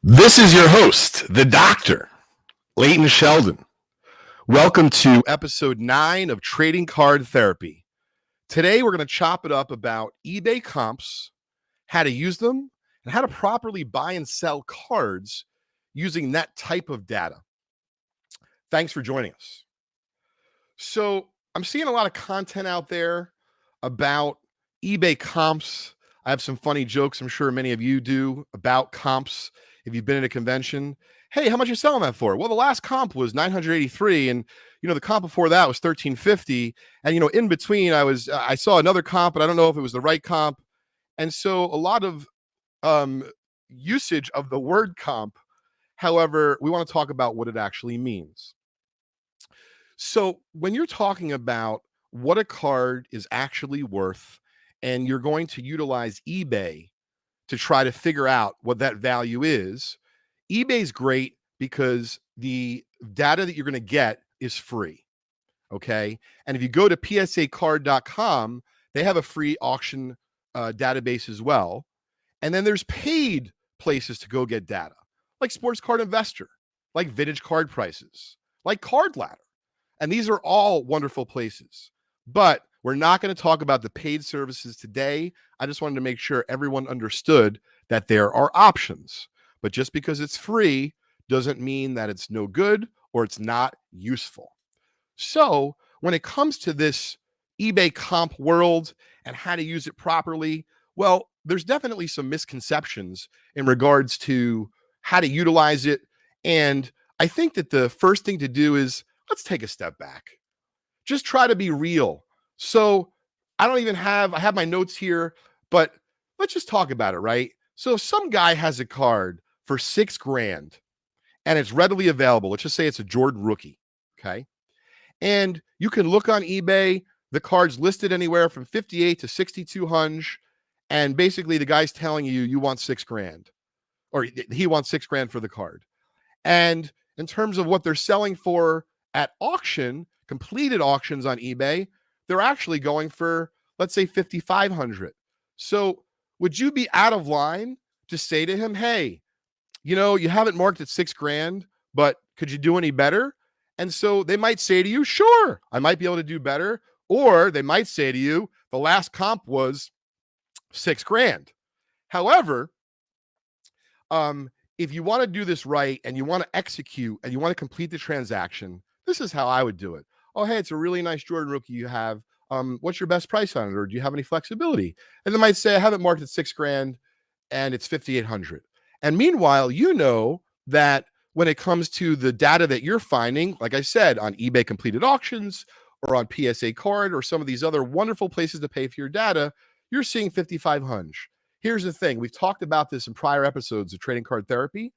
This is your host, the Doctor, Leighton Sheldon. Welcome to episode 9 of Trading Card Therapy. Today, we're going to chop it up about eBay comps, how to use them, and how to properly buy and sell cards using that type of data. Thanks for joining us. So, I'm seeing a lot of content out there about eBay comps. I have some funny jokes, I'm sure many of you do, about comps. If you've been at a convention, hey, how much are you selling that for? Well, the last comp was 983, and the comp before that was 1350, and in between I saw another comp, but I don't know if it was the right comp, and so a lot of usage of the word comp. However, we want to talk about what it actually means. So when you're talking about what a card is actually worth, and you're going to utilize eBay to try to figure out what that value is, eBay's great because the data that you're going to get is free. Okay. And if you go to psacard.com, they have a free auction database as well. And then there's paid places to go get data, like Sports Card Investor, like vintage card prices, like Card Ladder. And these are all wonderful places. But we're not going to talk about the paid services today. I just wanted to make sure everyone understood that there are options. But just because it's free doesn't mean that it's no good or it's not useful. So when it comes to this eBay comp world and how to use it properly, well, there's definitely some misconceptions in regards to how to utilize it. And I think that the first thing to do is let's take a step back. Just try to be real. So I have my notes here, but let's just talk about it, right? So if some guy has a card for $6,000 and it's readily available, let's just say it's a Jordan rookie, okay? And you can look on eBay, the card's listed anywhere from 58 to 6,200, and basically the guy's telling you want $6,000, or he wants $6,000 for the card. And in terms of what they're selling for at auction, completed auctions on eBay, they're actually going for, let's say, 5,500. So would you be out of line to say to him, hey, you haven't marked at $6,000, but could you do any better? And so they might say to you, sure, I might be able to do better. Or they might say to you, the last comp was $6,000. However, if you want to do this right and you want to execute and you want to complete the transaction, this is how I would do it. Oh, hey, it's a really nice Jordan rookie you have. What's your best price on it? Or do you have any flexibility? And they might say, I haven't marked at $6,000 and it's 5,800. And meanwhile, that when it comes to the data that you're finding, like I said, on eBay completed auctions or on PSA card or some of these other wonderful places to pay for your data, you're seeing 5,500. Here's the thing. We've talked about this in prior episodes of Trading Card Therapy.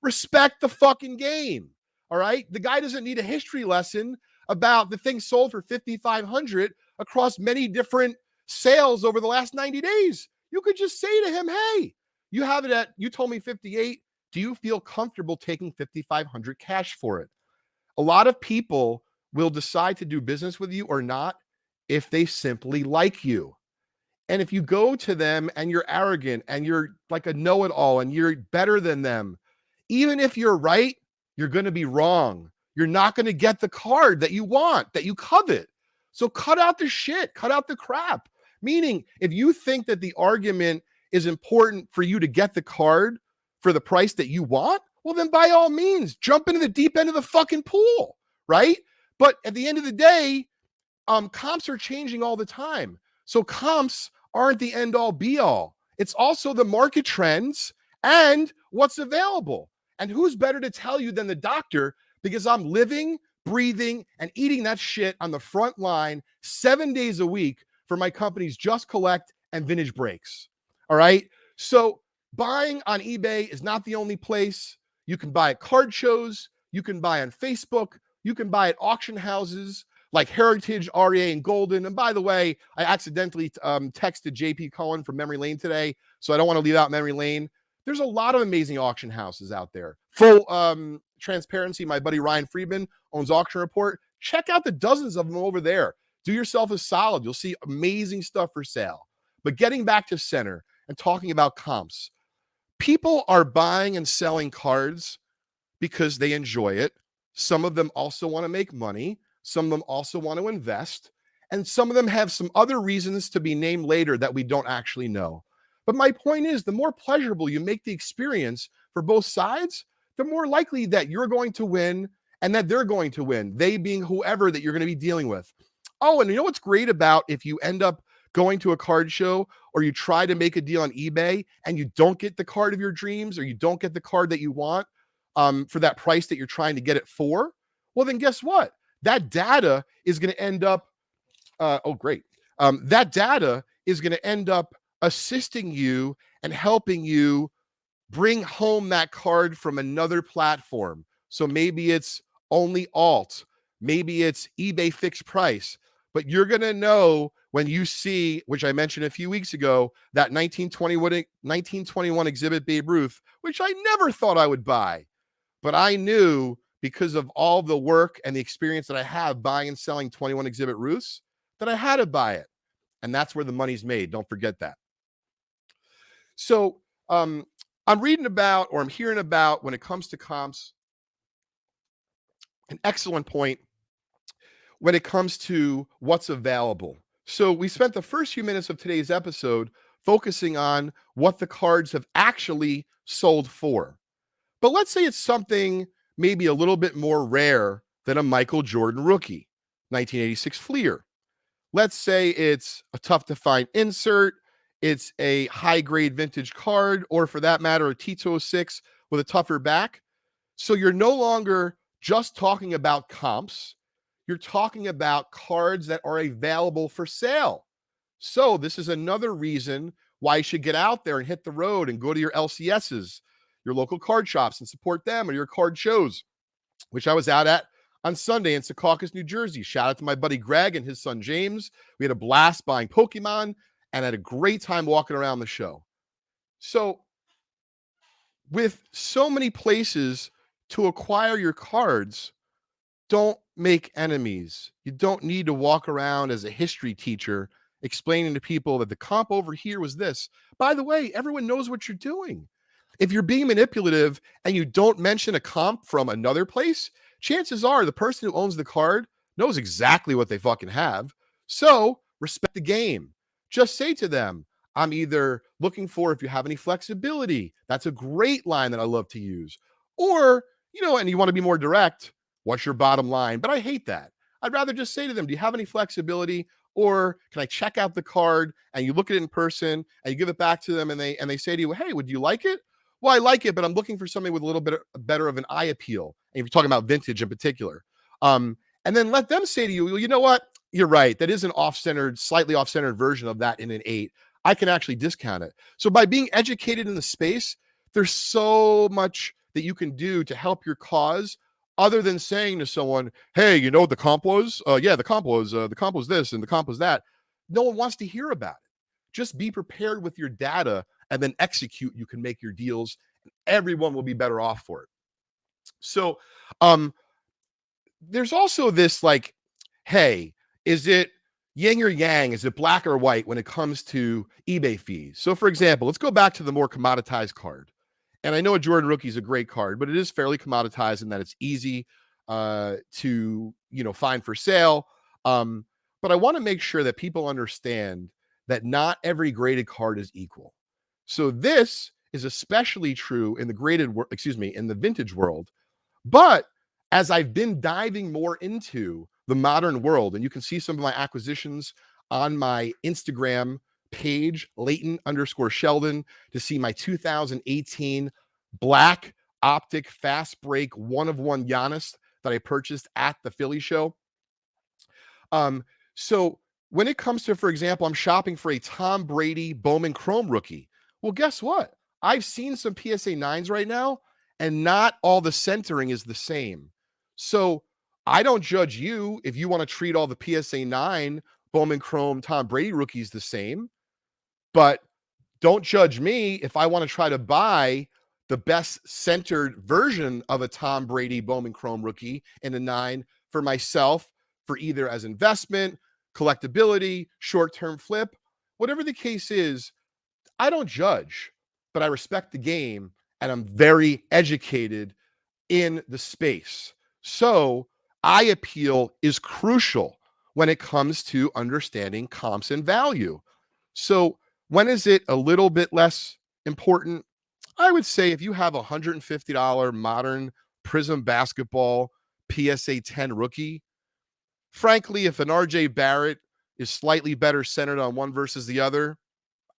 Respect the fucking game. All right. The guy doesn't need a history lesson about the thing sold for 5,500 across many different sales over the last 90 days. You could just say to him, hey, you told me 58. Do you feel comfortable taking 5,500 cash for it? A lot of people will decide to do business with you or not if they simply like you. And if you go to them and you're arrogant and you're like a know-it-all and you're better than them, even if you're right, you're going to be wrong. You're not going to get the card that you want, that you covet. So cut out the shit, cut out the crap. Meaning, if you think that the argument is important for you to get the card for the price that you want, well, then by all means, jump into the deep end of the fucking pool, right? But at the end of the day, comps are changing all the time. So comps aren't the end all be all. It's also the market trends and what's available. And who's better to tell you than the doctor? Because I'm living, breathing, and eating that shit on the front line 7 days a week for my companies Just Collect and Vintage Breaks. All right. So buying on eBay is not the only place. You can buy at card shows. You can buy on Facebook. You can buy at auction houses like Heritage, REA, and Golden. And by the way, I accidentally texted JP Cohen from Memory Lane today, so I don't want to leave out Memory Lane. There's a lot of amazing auction houses out there. Full transparency, my buddy Ryan Friedman owns Auction Report. Check out the dozens of them over there. Do yourself a solid. You'll see amazing stuff for sale. But getting back to center and talking about comps, People are buying and selling cards because they enjoy it. Some of them also want to make money. Some of them also want to invest. And some of them have some other reasons to be named later that we don't actually know. But my point is, the more pleasurable you make the experience for both sides, the more likely that you're going to win and that they're going to win, they being whoever that you're going to be dealing with. Oh, and you know what's great about if you end up going to a card show or you try to make a deal on eBay and you don't get the card of your dreams or you don't get the card that you want for that price that you're trying to get it for? Well, then guess what? That data is going to end up, great. That data is going to end up assisting you and helping you bring home that card from another platform. So maybe it's only alt, maybe it's eBay fixed price, but you're going to know when you see, which I mentioned a few weeks ago, that 1921 exhibit Babe Ruth, which I never thought I would buy, but I knew because of all the work and the experience that I have buying and selling 21 exhibit Ruths that I had to buy it. And that's where the money's made. Don't forget that. So I'm reading about, or I'm hearing about, when it comes to comps, an excellent point when it comes to what's available. So we spent the first few minutes of today's episode focusing on what the cards have actually sold for. But let's say it's something maybe a little bit more rare than a Michael Jordan rookie, 1986 Fleer. Let's say it's a tough to find insert, it's a high grade vintage card, or for that matter, a T206 with a tougher back. So you're no longer just talking about comps. You're talking about cards that are available for sale. So this is another reason why you should get out there and hit the road and go to your LCSs, your local card shops, and support them, or your card shows, which I was out at on Sunday in Secaucus, New Jersey. Shout out to my buddy Greg and his son James. We had a blast buying Pokemon and had a great time walking around the show. So with so many places to acquire your cards, don't make enemies. You don't need to walk around as a history teacher explaining to people that the comp over here was this. By the way, everyone knows what you're doing. If you're being manipulative and you don't mention a comp from another place, chances are the person who owns the card knows exactly what they fucking have. So respect the game. Just say to them, I'm either looking for if you have any flexibility. That's a great line that I love to use. Or, and you want to be more direct, what's your bottom line? But I hate that. I'd rather just say to them, do you have any flexibility? Or can I check out the card? And you look at it in person and you give it back to them and they say to you, hey, would you like it? Well, I like it, but I'm looking for something with a little bit better of an eye appeal. And if you're talking about vintage in particular. And then let them say to you, well, you know what? You're right. That is an slightly off-centered version of that in an 8. I can actually discount it. So by being educated in the space, there's so much that you can do to help your cause other than saying to someone, hey, you know what the comp was? The comp was this and the comp was that. No one wants to hear about it. Just be prepared with your data and then execute. You can make your deals and everyone will be better off for it. So there's also this like, hey, is it yin or yang? Is it black or white when it comes to eBay fees? So for example, let's go back to the more commoditized card. And I know a Jordan rookie is a great card, but it is fairly commoditized in that it's easy to find for sale. But I want to make sure that people understand that not every graded card is equal. So this is especially true in the in the vintage world. But as I've been diving more into the modern world, and you can see some of my acquisitions on my Instagram page, Leighton_Sheldon, to see my 2018 black optic fast break 1-of-1 Giannis that I purchased at the Philly show. So when it comes to, for example, I'm shopping for a Tom Brady Bowman Chrome rookie. Well, guess what? I've seen some PSA 9s right now, and not all the centering is the same. So I don't judge you if you want to treat all the PSA 9 Bowman Chrome Tom Brady rookies the same, but don't judge me if I want to try to buy the best centered version of a Tom Brady Bowman Chrome rookie in a 9 for myself, for either as investment, collectability, short-term flip, whatever the case is. I don't judge. but I respect the game and I'm very educated in the space. So eye appeal is crucial when it comes to understanding comps and value. So when is it a little bit less important? I would say if you have a $150 modern Prism basketball PSA 10 rookie, frankly, if an RJ Barrett is slightly better centered on one versus the other,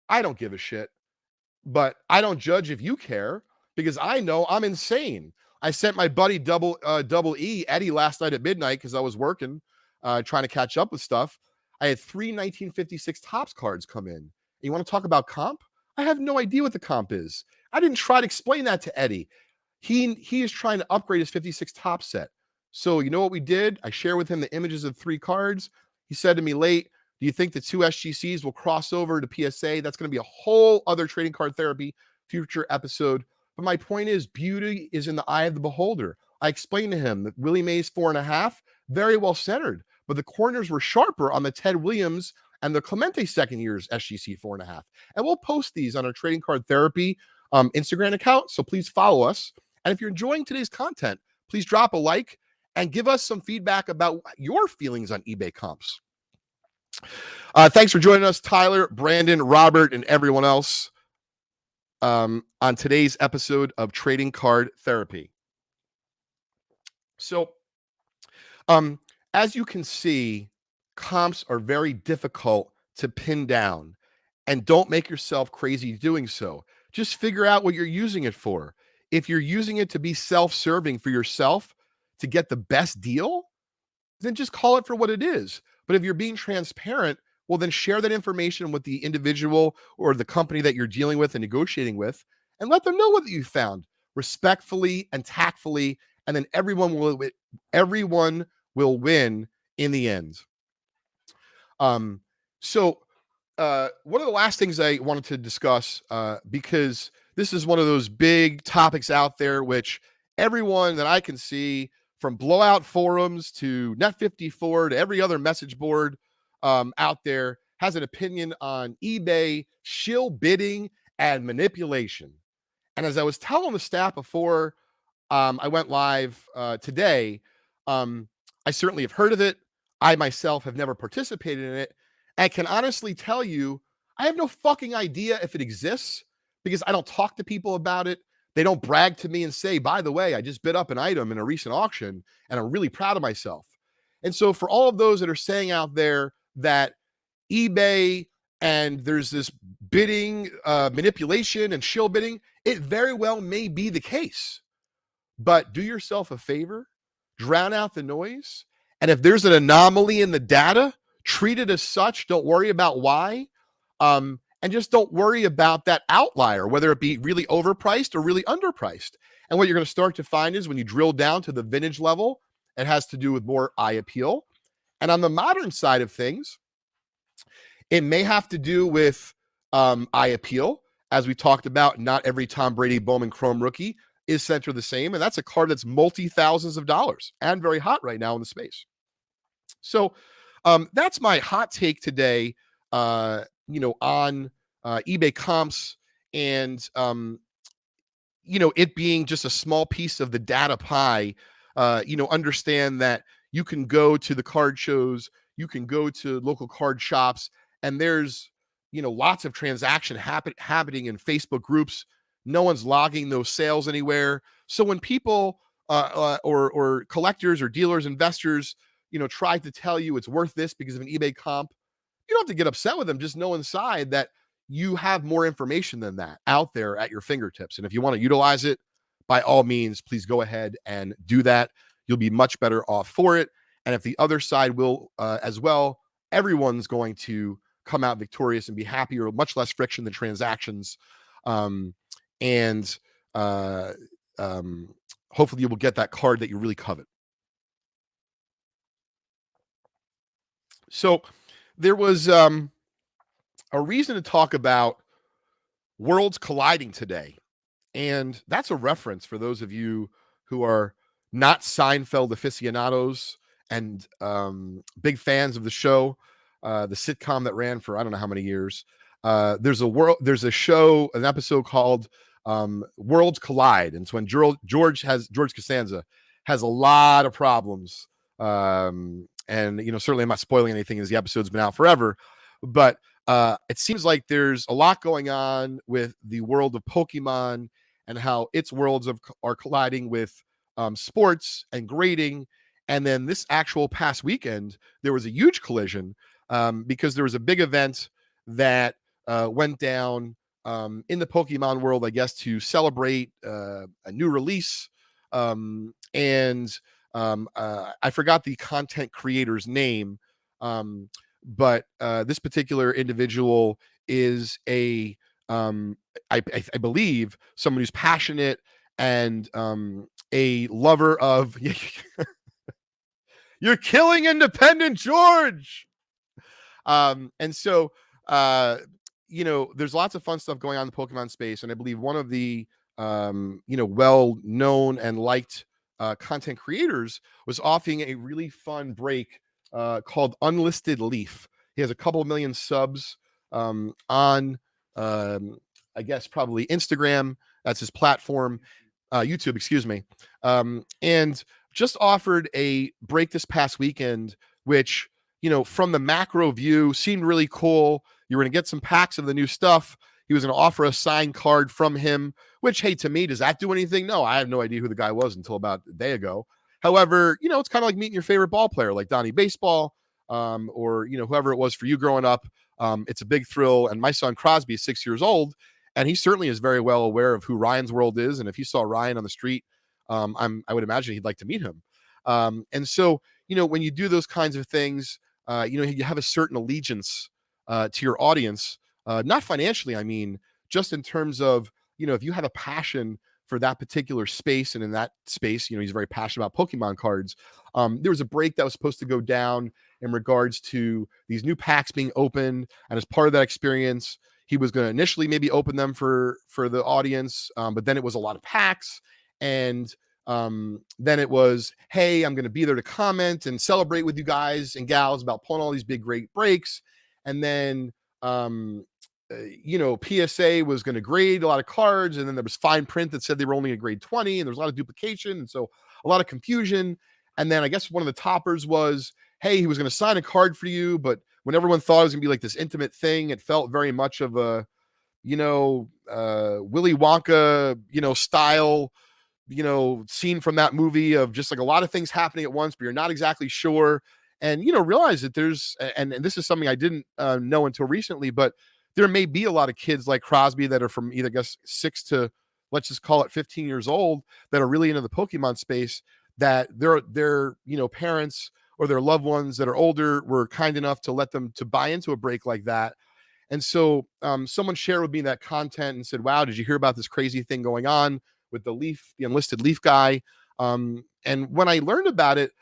I don't give a shit. But I don't judge if you care because I know I'm insane. I sent my buddy double E Eddie last night at midnight because I was working, trying to catch up with stuff. I had 3 1956 Topps cards come in. You want to talk about comp? I have no idea what the comp is. I didn't try to explain that to Eddie. He is trying to upgrade his 56 top set. So you know what we did? I shared with him the images of 3 cards. He said to me late, do you think the 2 SGCs will cross over to PSA? That's going to be a whole other trading card therapy future episode. But my point is, beauty is in the eye of the beholder. I explained to him that Willie Mays 4.5, very well centered, but the corners were sharper on the Ted Williams and the Clemente second year's SGC 4.5. And we'll post these on our trading card therapy Instagram account. So please follow us. And if you're enjoying today's content, please drop a like and give us some feedback about your feelings on eBay comps. Thanks for joining us, Tyler, Brandon, Robert, and everyone else on today's episode of Trading Card Therapy. So, as you can see, comps are very difficult to pin down, and don't make yourself crazy doing so. Just figure out what you're using it for. If you're using it to be self-serving for yourself to get the best deal, then just call it for what it is. But if you're being transparent, well, then share that information with the individual or the company that you're dealing with and negotiating with, and let them know what you found respectfully and tactfully, and then everyone will win in the end. So one of the last things I wanted to discuss, because this is one of those big topics out there, which everyone that I can see, from blowout forums to Net54 to every other message board out there, has an opinion on eBay shill bidding and manipulation. And as I was telling the staff before I went live today, I certainly have heard of it. I myself have never participated in it. And can honestly tell you, I have no fucking idea if it exists because I don't talk to people about it. They don't brag to me and say, by the way, I just bid up an item in a recent auction and I'm really proud of myself. And so for all of those that are saying out there that eBay and there's this bidding, manipulation and shill bidding, it very well may be the case. But do yourself a favor, drown out the noise. And if there's an anomaly in the data, treat it as such. Don't worry about why. And just don't worry about that outlier, whether it be really overpriced or really underpriced. And what you're going to start to find is when you drill down to the vintage level, it has to do with more eye appeal. And on the modern side of things, it may have to do with eye appeal. As we talked about, not every Tom Brady Bowman Chrome rookie is centered the same. And that's a card that's multi-thousands of dollars and very hot right now in the space. So that's my hot take today, on eBay comps and, it being just a small piece of the data pie. Understand that you can go to the card shows, you can go to local card shops, and there's, lots of transaction happening in Facebook groups. No one's logging those sales anywhere. So when people or collectors or dealers, investors, try to tell you it's worth this because of an eBay comp, you don't have to get upset with them. Just know inside that you have more information than that out there at your fingertips. And if you want to utilize it, by all means, please go ahead and do that. You'll be much better off for it. And if the other side will as well, everyone's going to come out victorious and be happier, much less friction than transactions. Hopefully you will get that card that you really covet. So there was a reason to talk about worlds colliding today. And that's a reference for those of you who are not Seinfeld aficionados and big fans of the show, the sitcom that ran for I don't know how many years. there's a show, an episode called Worlds Collide, and it's when George Costanza has a lot of problems. And certainly I'm not spoiling anything as the episode's been out forever, but it seems like there's a lot going on with the world of Pokemon and how its worlds are colliding with sports and grading. And then this actual past weekend, there was a huge collision because there was a big event that went down in the Pokemon world, I guess, to celebrate a new release. And I forgot the content creator's name, but this particular individual is I believe, someone who's passionate and a lover of. You're killing independent George. And so, there's lots of fun stuff going on in the Pokemon space. And I believe one of the, well-known and liked content creators was offering a really fun break called Unlisted Leaf. He has a couple million subs on, I guess, probably Instagram. That's his platform. YouTube, excuse me. And just offered a break this past weekend, which, from the macro view seemed really cool. You were going to get some packs of the new stuff. He was going to offer a signed card from him, which, hey, to me, does that do anything? No, I have no idea who the guy was until about a day ago. However, it's kind of like meeting your favorite ball player, like Donnie Baseball, or, whoever it was for you growing up. It's a big thrill. And my son Crosby is 6 years old, and he certainly is very well aware of who Ryan's World is. And if he saw Ryan on the street, I would imagine he'd like to meet him. And so, when you do those kinds of things, you have a certain allegiance to your audience, not financially, I mean, just in terms of, if you have a passion for that particular space, and in that space, he's very passionate about Pokemon cards. There was a break that was supposed to go down in regards to these new packs being opened. And as part of that experience, he was going to initially maybe open them for the audience, but then it was a lot of packs. And then it was, hey, I'm going to be there to comment and celebrate with you guys and gals about pulling all these big, great breaks. And then, PSA was going to grade a lot of cards. And then there was fine print that said they were only a grade 20, and there's a lot of duplication. And so a lot of confusion. And then I guess one of the toppers was, hey, he was going to sign a card for you. But when everyone thought it was going to be like this intimate thing, it felt very much of a, Willy Wonka, style, scene from that movie of just like a lot of things happening at once, but you're not exactly sure. And, realize that there's, and this is something I didn't know until recently, but there may be a lot of kids like Crosby that are from either, I guess, 6 to, let's just call it 15 years old, that are really into the Pokemon space, that their parents or their loved ones that are older were kind enough to let them to buy into a break like that. And so someone shared with me that content and said, wow, did you hear about this crazy thing going on with the Unlisted Leaf guy? And when I learned about it,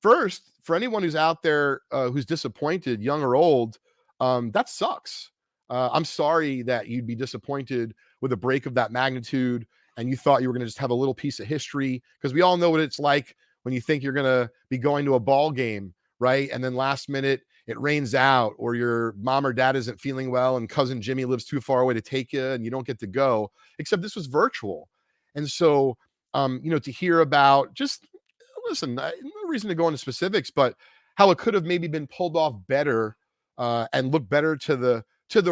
first, for anyone who's out there who's disappointed, young or old, that sucks. I'm sorry that you'd be disappointed with a break of that magnitude and you thought you were going to just have a little piece of history, because we all know what it's like when you think you're going to be going to a ball game, right? And then last minute it rains out, or your mom or dad isn't feeling well and cousin Jimmy lives too far away to take you and you don't get to go, except this was virtual. And so, to hear about, just listen, no reason to go into specifics, but how it could have maybe been pulled off better and look better to the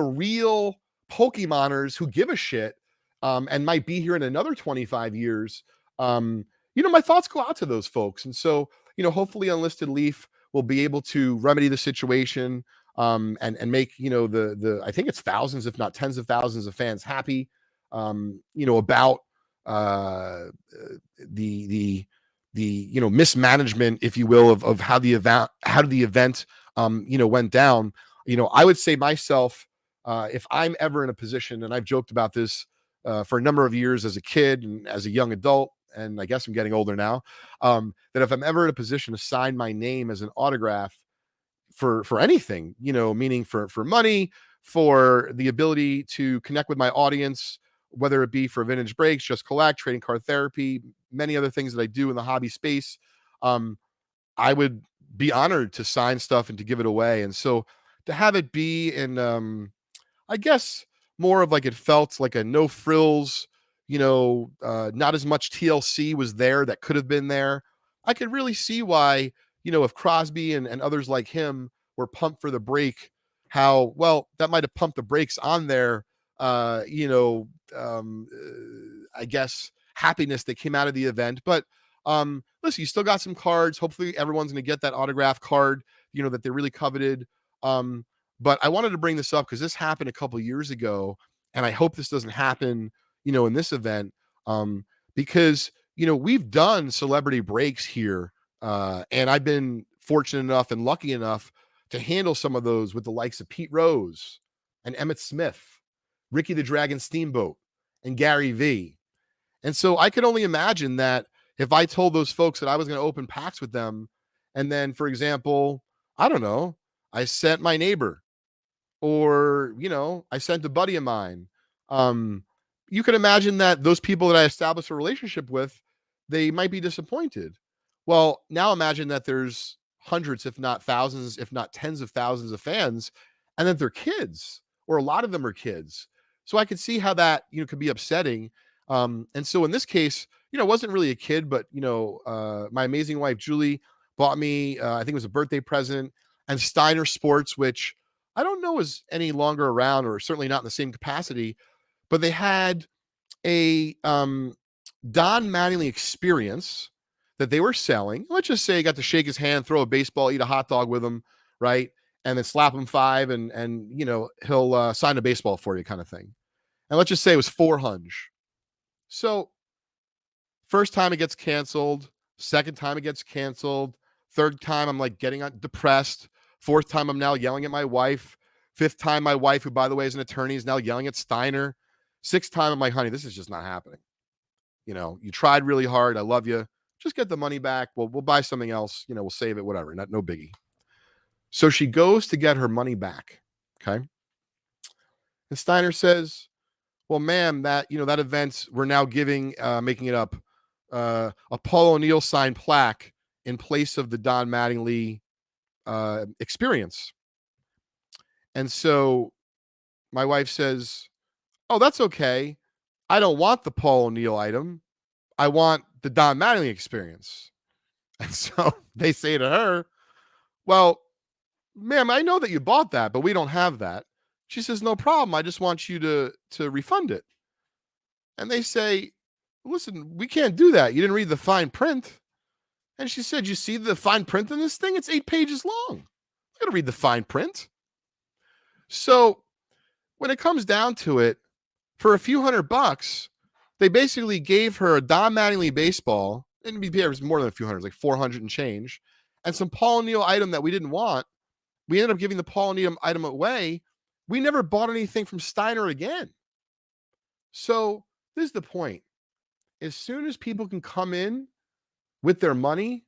real Pokemoners who give a shit and might be here in another 25 years. My thoughts go out to those folks. And so, hopefully Unlisted Leaf will be able to remedy the situation and make, I think it's thousands, if not tens of thousands of fans happy, about the mismanagement, if you will, of how the event went down. I would say myself, if I'm ever in a position, and I've joked about this for a number of years as a kid and as a young adult, and I guess I'm getting older now, that if I'm ever in a position to sign my name as an autograph for anything, meaning for money, for the ability to connect with my audience, whether it be for vintage breaks, just collect, trading card therapy, many other things that I do in the hobby space, I would be honored to sign stuff and to give it away. And so to have it be in, I guess more of like it felt like a no frills, not as much TLC was there that could have been there. I could really see why, if Crosby and others like him were pumped for the break, how well that might have pumped the brakes on their, I guess, happiness that came out of the event. But listen, you still got some cards. Hopefully everyone's going to get that autograph card, that they really coveted. But I wanted to bring this up because this happened a couple years ago, and I hope this doesn't happen, in this event, because we've done celebrity breaks here, and I've been fortunate enough and lucky enough to handle some of those with the likes of Pete Rose and Emmett Smith, Ricky the Dragon Steamboat, and Gary V. And so I could only imagine that if I told those folks that I was going to open packs with them, and then, for example, I don't know, I sent my neighbor, or I sent a buddy of mine. You can imagine that those people that I established a relationship with, they might be disappointed. Well, now imagine that there's hundreds, if not thousands, if not tens of thousands of fans, and that they're kids, or a lot of them are kids. So I could see how that could be upsetting. And so in this case, it wasn't really a kid, but my amazing wife Julie bought me, I think it was a birthday present, and Steiner Sports, which I don't know is any longer around, or certainly not in the same capacity, but they had a Don Mattingly experience that they were selling. Let's just say you got to shake his hand, throw a baseball, eat a hot dog with him, right? And then slap him five, and he'll sign a baseball for you, kind of thing. And let's just say it was $400. So first time it gets canceled, second time it gets canceled, third time I'm like getting depressed, fourth time I'm now yelling at my wife, fifth time my wife, who by the way is an attorney, is now yelling at Steiner, sixth time I'm like, honey, this is just not happening. You tried really hard. I love you. Just get the money back. We'll buy something else. We'll save it, whatever. No biggie. So she goes to get her money back. Okay. And Steiner says, well, ma'am, that event, we're now making it up, a Paul O'Neill signed plaque in place of the Don Mattingly experience. And so my wife says, oh, that's okay. I don't want the Paul O'Neill item. I want the Don Mattingly experience. And so they say to her, well, ma'am, I know that you bought that, but we don't have that. She says, no problem. I just want you to refund it. And they say, listen, we can't do that. You didn't read the fine print. And she said, you see the fine print in this thing? It's 8 pages long. I got to read the fine print. So when it comes down to it, for a few $100, they basically gave her a Don Mattingly baseball. And it was more than a few hundred, like 400 and change, and some Paul O'Neill item that we didn't want. We ended up giving the Paul O'Neill item away. We never bought anything from Steiner again. So this is the point. As soon as people can come in with their money,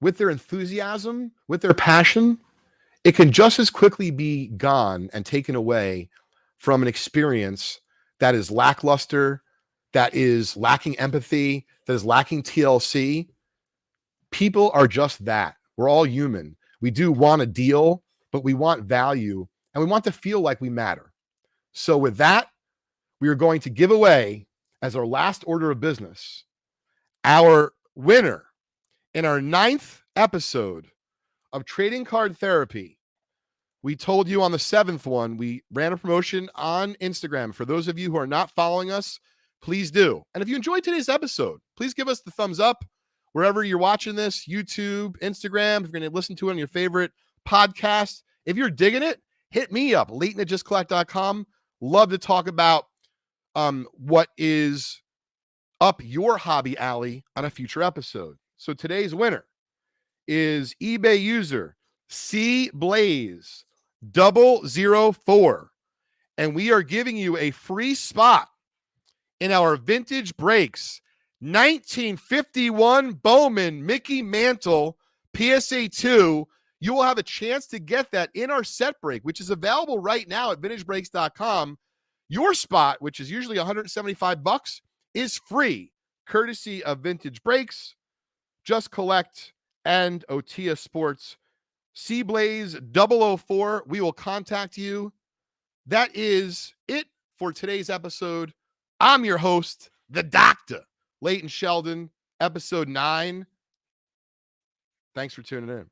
with their enthusiasm, with their passion, it can just as quickly be gone and taken away from an experience that is lackluster, that is lacking empathy, that is lacking TLC. People are just that. We're all human. We do want a deal, but we want value, and we want to feel like we matter. So with that, we are going to give away, as our last order of business, our winner in our 9th episode of Trading Card Therapy. We told you on the 7th one, we ran a promotion on Instagram. For those of you who are not following us, please do. And if you enjoyed today's episode, please give us the thumbs up wherever you're watching this, YouTube, Instagram. If you're going to listen to it on your favorite podcast, if you're digging it, hit me up, Leighton@justcollect.com. Love to talk about what is up your hobby alley on a future episode. So today's winner is eBay user CBlaze004. And we are giving you a free spot in our Vintage Breaks 1951 Bowman Mickey Mantle PSA 2. You will have a chance to get that in our set break, which is available right now at vintagebreaks.com. Your spot, which is usually $175, is free, courtesy of Vintage Breaks, Just Collect, and Otia Sports. CBlaze004, we will contact you. that is it for today's episode. I'm your host, the Doctor, Leighton Sheldon, episode 9. Thanks for tuning in.